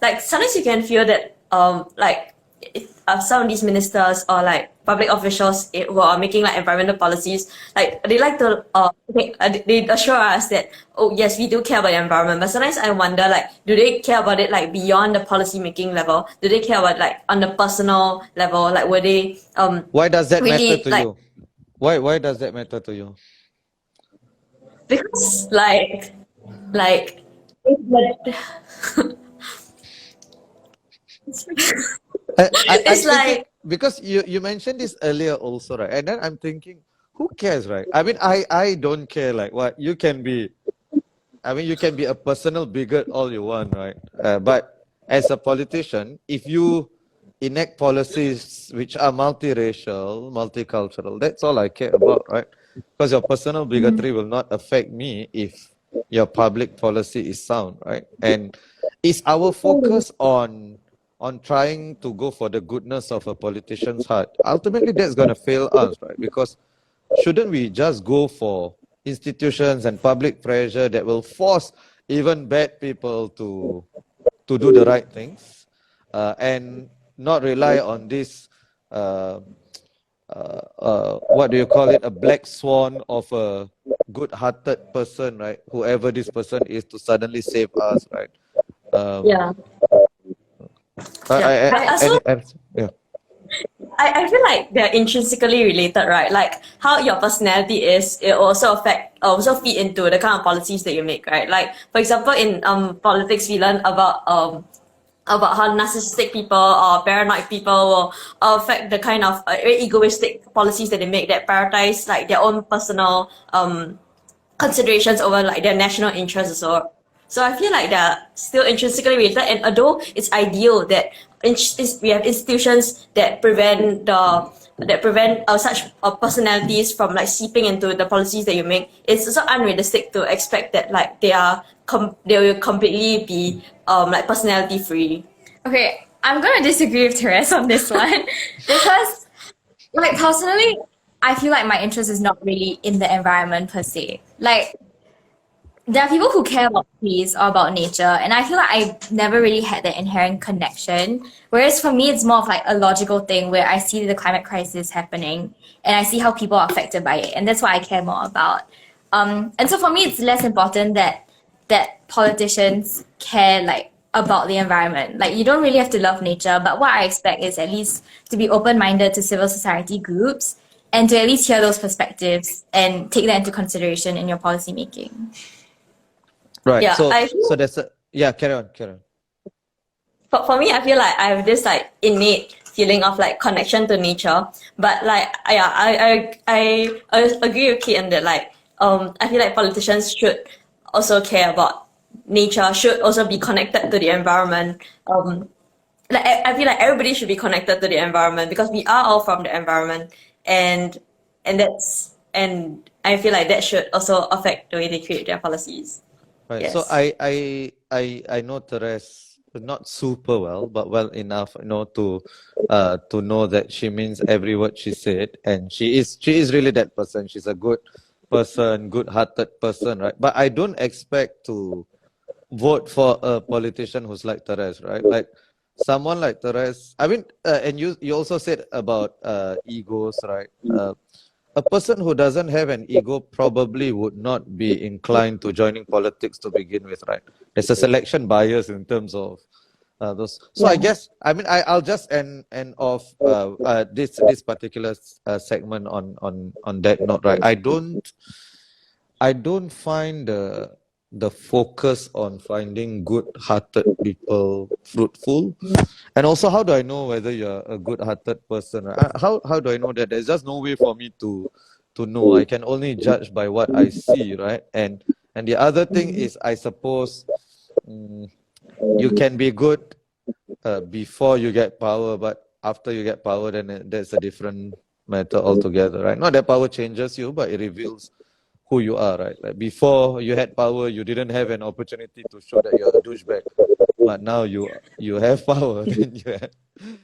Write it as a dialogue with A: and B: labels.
A: like sometimes you can feel that like some of these ministers or like public officials who are making like environmental policies, like they like to they assure us that, oh yes, we do care about the environment, but sometimes I wonder, like, do they care about it like beyond the policy making level? Do they care about like on the personal level? Like, were they
B: why does that
A: really
B: matter to
A: like,
B: you? Why does that matter to you?
A: because like
B: I'm
A: it's
B: thinking,
A: like,
B: because you mentioned this earlier also, right? And then I'm thinking, who cares, right? I mean, I don't care. Like, what you can be. I mean, you can be a personal bigot all you want, right? But as a politician, if you enact policies which are multiracial, multicultural, that's all I care about, right? Because your personal bigotry will not affect me if your public policy is sound, right? And is our focus on trying to go for the goodness of a politician's heart, ultimately that's going to fail us, right? Because shouldn't we just go for institutions and public pressure that will force even bad people to do the right things, and not rely on this what do you call it, a black swan of a good-hearted person, right? Whoever this person is, to suddenly save us, right?
A: yeah. Yeah. I also
B: Yeah.
A: I feel like they're intrinsically related, right? Like how your personality is, it also feed into the kind of policies that you make, right? Like for example, in politics, we learn about how narcissistic people or paranoid people will affect the kind of very egoistic policies that they make that prioritize like their own personal considerations over like their national interests as well. So I feel like they're still intrinsically related, and although it's ideal that we have institutions that prevent such personalities from like seeping into the policies that you make, it's also unrealistic to expect that like they will completely be like personality free.
C: Okay, I'm gonna disagree with Terese on this one because, like, personally, I feel like my interest is not really in the environment per se. Like, there are people who care about trees or about nature, and I feel like I never really had that inherent connection. Whereas for me, it's more of like a logical thing where I see the climate crisis happening and I see how people are affected by it, and that's what I care more about. And so for me, it's less important that politicians care like about the environment. Like, you don't really have to love nature, but what I expect is at least to be open-minded to civil society groups and to at least hear those perspectives and take that into consideration in your policy making.
B: Right.
A: Yeah,
B: So that's carry on.
A: for me, I feel like I have this like innate feeling of like connection to nature. But like, yeah, I agree with Kate in that like I feel like politicians should also care about nature, should also be connected to the environment. Like I feel like everybody should be connected to the environment because we are all from the environment, and and I feel like that should also affect the way they create their policies.
B: Right.
A: Yes.
B: So I know Terese not super well, but well enough, to know that she means every word she said, and she is really that person. She's a good person, good-hearted person, right? But I don't expect to vote for a politician who's like Terese, right? Like someone like Terese. I mean, and you also said about egos, right? A person who doesn't have an ego probably would not be inclined to joining politics to begin with, right? There's a selection bias in terms of those. So I guess, I mean, I'll just end off this particular segment on that note, right? I don't find the focus on finding good-hearted people fruitful. And also, how do I know whether you're a good-hearted person? How do I know that? There's just no way for me to know. I can only judge by what I see, right? And the other thing is, I suppose you can be good before you get power, but after you get power, then there's a different matter altogether, right? Not that power changes you, but it reveals who you are, right? Like before you had power, you didn't have an opportunity to show that you're a douchebag, but now you have power, then you have